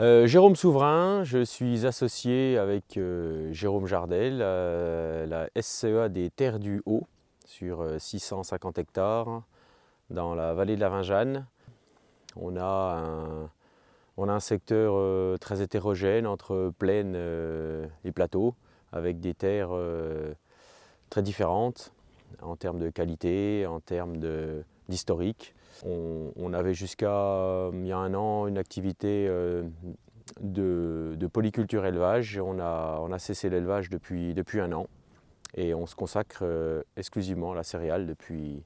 Jérôme Souverain, je suis associé avec Jérôme Jardel à la SCEA des Terres du Haut sur 650 hectares dans la vallée de la Vinjanne. On a un secteur très hétérogène entre plaines et plateaux avec des terres très différentes en termes de qualité, en termes d'historique. On avait jusqu'à il y a un an une activité de polyculture élevage. On a cessé l'élevage depuis un an et on se consacre exclusivement à la céréale depuis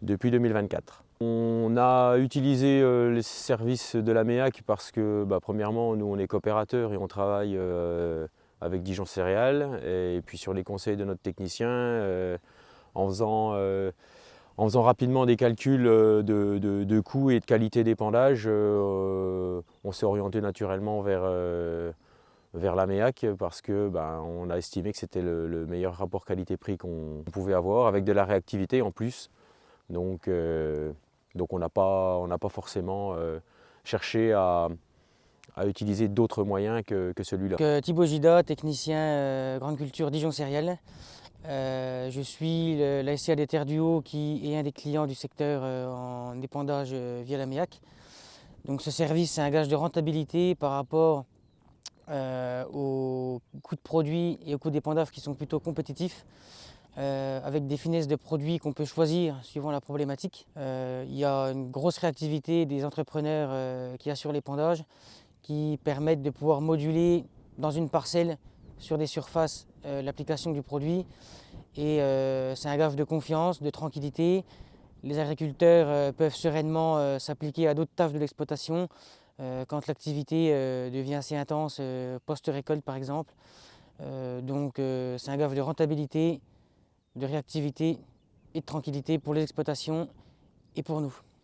2024. On a utilisé les services de la MEAC parce que premièrement nous on est coopérateurs et on travaille avec Dijon Céréales et puis sur les conseils de notre technicien en faisant rapidement des calculs de coûts et de qualité d'épandage, on s'est orienté naturellement vers la MEAC parce que on a estimé que c'était le meilleur rapport qualité-prix qu'on pouvait avoir avec de la réactivité en plus. Donc on n'a pas forcément cherché à utiliser d'autres moyens que celui-là. Thibaut Gida, technicien grande culture Dijon Céréales. Je suis la SCA des Terres du Haut qui est un des clients du secteur en épandage via la MEAC. Donc ce service c'est un gage de rentabilité par rapport aux coûts de produits et aux coûts d'épandage qui sont plutôt compétitifs. Avec des finesses de produits qu'on peut choisir suivant la problématique. Il y a une grosse réactivité des entrepreneurs qui assurent l'épandage, qui permettent de pouvoir moduler dans une parcelle sur des surfaces l'application du produit. Et c'est un gage de confiance, de tranquillité. Les agriculteurs peuvent sereinement s'appliquer à d'autres tâches de l'exploitation quand l'activité devient assez intense post-récolte par exemple. Donc c'est un gage de rentabilité, de réactivité et de tranquillité pour les exploitations et pour nous.